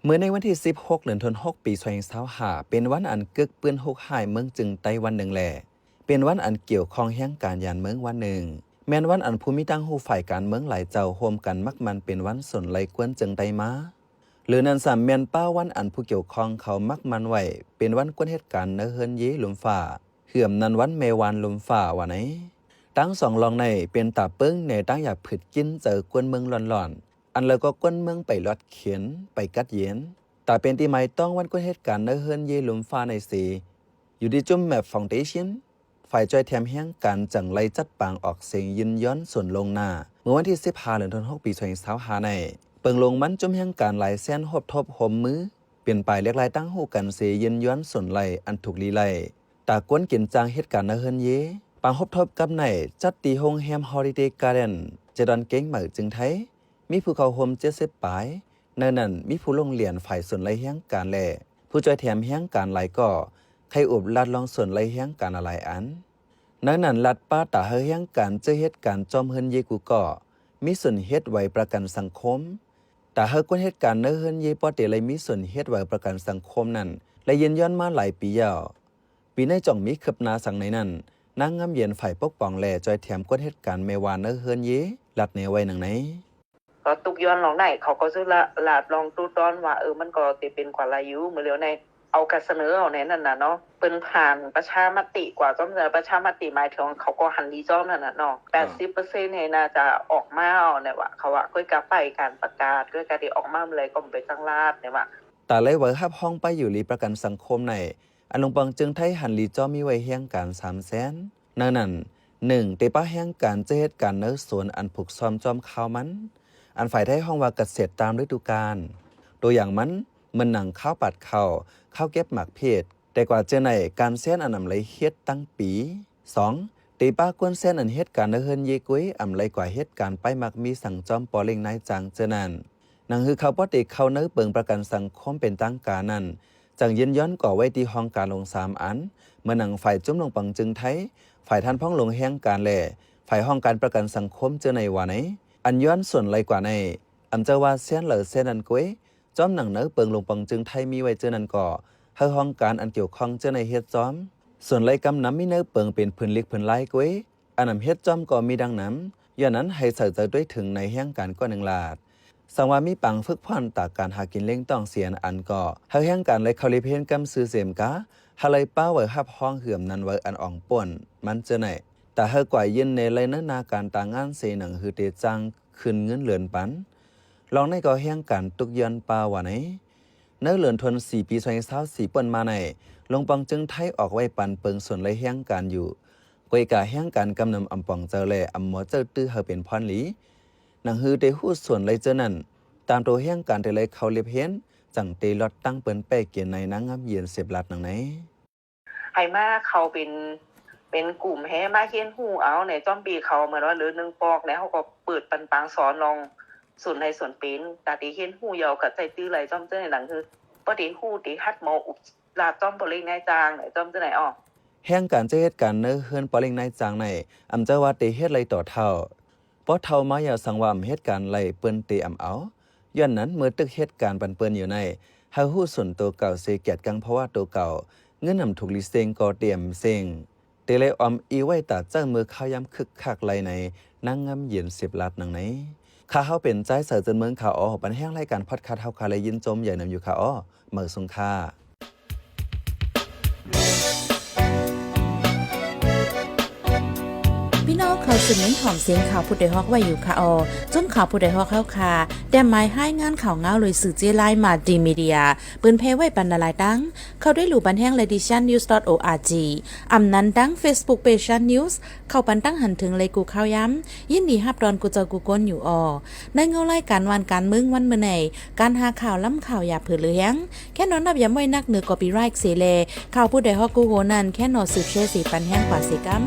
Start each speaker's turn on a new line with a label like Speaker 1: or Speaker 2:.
Speaker 1: เมื่อในวันที่16เดือนธันวาคมปี2025เป็นวันอันกึกปืน6หายเมืองจึงไต้วันหนึ่งแหละเป็นวันอันเกี่ยวข้องแห่งการยานเมืองวันหนึ่งแม้นวันอันภูมิตั้งหูฝ่ายการเมืองหลายเจ้าร่วมกันมักมันเป็นวันสนไหลกวนจึงไต้มาหรือนั้นสามแม่นป้าวันอันผู้เกี่ยวข้องเขามักมันไว้เป็นวันกวนเหตุการณ์เนเฮินเยลมฟ้าเหื่อมนันวันเมวานลมฟ้าว่าไหนตั้งสองลองในเป็นตาเปิ้งในตั้งอยากผึดกินเจอกวนเมืองหลอนๆอันแล้วก็กวนเมืองไปลอดเขียนไปกัดเย็นแต่เป็นที่หมายต้องวันกวนเหตุการณ์เนเฮินเยลมฟ้าในสีอยู่ที่จุ่มแมพฟาวเดชั่นฝ่ายจอยแถมแห่งการจังไลจัดปางออกเสียงยินย้อนส่วนลงหน้าเมื่อวันที่15เดือนธันวาคมปี2025ในเปิงลงมันจุ่มแห่งการหลายแสนหบทบหมมือเปลี่ยนไปเรียกลายตั้งหูกันเสียยินย้อนส่วนไหลอันถูกลีไลตากวนกินจางเหตุการณ์เนเฮินเยปางหบทบกับในจัดตีโฮงแฮมฮอลิเดย์การ์เดนเจดอนเก้งเหมือจึงไทยมีผู้เข้าโฮม70ปลายในนั้นมีผู้ลงเหรียญฝ่ายส่วนไหลแห่งการแลผู้จอยแถมแห่งการหลายก็ใครอุบลัดลองส่วนไหลแห่งการอะไรอันนังนั้นลัดป้าตาเฮียงการเจอเหตุการณ์จอมเฮินเยกูก็มีส่วนเฮ็ดไว้ประกันสังคมแต่เฮากวนเหตุการณ์เนเฮินเยปอเตเลยมีส่วนเฮ็ดไว้ประกันสังคมนั้นและยืนย้อนมาหลายปียาวปีในจ่องมีคืบหน้าสังในนั้นนางงามเย็นฝ่ายปกป้องแลจอยแถมกวนเหตุการณ์เมวานเนเฮินเยลัดแนวไว้หนังไหน
Speaker 2: ก็ตุกย้อนลองได้เขาก็ซื้อลาดลองตู้ต้อนว่ามันก็จะเป็นกว่าลายุเมื่อเร็วในเอาการเสนอเอาในนั้นน่ะเนาะเป็นผ่านประชามติกว่าจ้อมเสนอประชามติหมายถึงเขาก็หันดีจ้อมนั่นน่ะเนาะ 80% เนี่ยน่าจะออกมาเอาเนี่ยว่าเขาว่าค่อยกลับไปการประกาศด้วยการที่ออกมาเมื่อไรก็ไปตั้งลาดเนี่ยว่า
Speaker 1: แต่เลยว่าฮับห้องไปอยู่รีประกันสังคมในอันลงปังจึงไทยหันลีจ้อมีไว้แห่งการ300,000นั้น1เตป้าแห่งการเจเหตุการณ์เนื้อสวนอันผูกซ้อมจอมข่าวมันอันฝ่ายไทยห้องว่าเกษตรตามฤดูกาลตัวอย่างมันหนังข้าวปัดข้าวเก็บหมักเพศแต่กว่าเจอในการเส้นอันนำไหลเฮ็ดตั้งปี2ตีป้ากวนเส้นอันเฮ็ดการเฮินเยกุ้ยอำไหลกว่าเฮ็ดการไปมักมีสั่งจอมปอเล็งนายจางเจอนั่นนังคือเขาปอติเขาเนื้อเปิงประกันสังคมเป็นตั้งการนั้นจังยินย้อนก่อไว้ที่ห้องการลง3อันเมื่อหนังฝ่ายจุ้มลงปังจึงไทยฝ่ายท่านพ้องลงแห่งการแลฝ่ายห้องการประกันสังคมเจอในว่าไหนอันย้อนส่วนไหลกว่าในอำเจอว่าเส้นเหลือเส้นอันกุ้ยจอมหนังเนื้อเปิงลงปังจึงไทยมีไว้เจอนั่นก่อเฮาห้องการอันเกี่ยวข้องเจอในเฮ็ดจอมส่วนไหลกำน้ำมีเนื้อเปิงเป็นพื้นเล็กพื้นลายกุ้ยอันนำเฮ็ดจอมก็มีดังน้ำย้อนนั้นให้ใส่ใจด้วยถึงในแห่งการก็1ลาดสังว่ามีปังฝึกพ่อนตากการหากินเล่งต้องเสียนอันก็เฮาแห่งการเลยเขาลิเพนกำซื้อเสมกะฮาเลยป้าไว้ฮับห้องเหื่อมนั้นไว้อันอ่องป่นมันเจอไหนแต่เฮากว่ายินในเลยเนื้อนาการต่างงานเสหนังฮือเตจังขึ้นเงินเหลือนปันลองในก็แห่งการตุกย้อนป้าว่าไหนเนื้อเหลือนทน4ปี2024เปิ้นมาในลงปังจึงไทยออกไว้ปันเปิงส่วนไรแห่งการอยู่กวยกาแห่งการกำนำอำปองเจอแลอำหมอเจอตื้อเฮาเป็นพรหลีหนังฮือได้ฮู้ส่วนไรเจอนั่นตามตัวแห่งการได้เลยเขาเล็บเห็นจังเตลอดตั้งเปิ้นแป้เกียนในนางงามเย็น10ลัดหนังไหน
Speaker 2: ให้มาเขาเป็นกลุ่มแฮมาเฮียนฮู้เอาในจ้อมปีเขาเหมือนว่าหรือ1ปอกแล้วเขาก็เปิดปันปางสอนลองส่วนในส่วนเป็นตาตีเฮียนฮู้ยาวกับใจตื้อไหลจ้อมเจอในหลังคือปอดีฮู้ตีฮัดหมออุลาจ้อมบ่เล็งนายจางไหนจ้อมเจอไหนอ้อ
Speaker 1: แห่งการเจเหตุการณ์เนื้อเฮือนปอเล็งนายจางในอำเจอว่าเตเฮ็ดไรต่อเท่าเพราะเท่ามาอย่าสังว่าเหตุการณ์ไรเปิ้นเตอำเอาย้อนนั้นเมื่อตึกเหตุการณ์ปันเปิ้นอยู่ในเฮาฮู้ส่วนตัวเก่าเสเกียดกังเพราะว่าตัวเก่าเงินนำถูกลิเซงก็เตรียมเซงเตเลยออมอีไว้ตาเจ้ามือข้าวยำคึกคักไหลในนางงามเย็น10ลัดหนังไหนข้าเฮาเป็นใจเสือจนเมืองข่าวอ้อปันแห้งรายการพอดคาสต์เฮาคาเลยยินจมใหญ่นำอยู่ข่าวอ้อเมื่อสงค่า
Speaker 3: พี่น้องเขาสืบเน้นหอมเสียงข่าวผู้ใดฮอกไว้อยู่ค่ะอจนข่าวผู้ใดฮอกเข้าค่ะแต่หมายให้งานข่าวเงาเลยสื่อเจไลมาดีมีเดียปืนเพไว้บรรณาลายตั้งเข้าได้หลู่บันแห้ง lediciannews.org อำนั้นตั้ง Facebook page news เข้าปันตั้งหันถึงเลยกูข้าวย้ำยินดีฮับดอนกูเจอกูก้นอยู่ในเงารายการวันการเมืองวันเมื่อไหนการหาข่าวล้ำข่าวอย่าเผือเลี้ยงแค่นอนนับย้ำไว้นักเหนือกอปีไรค์เสเลข่าวผู้ใดฮอกกูโหนันแค่นอสืบเชื่อสีปันแห้งกว่าเสกัม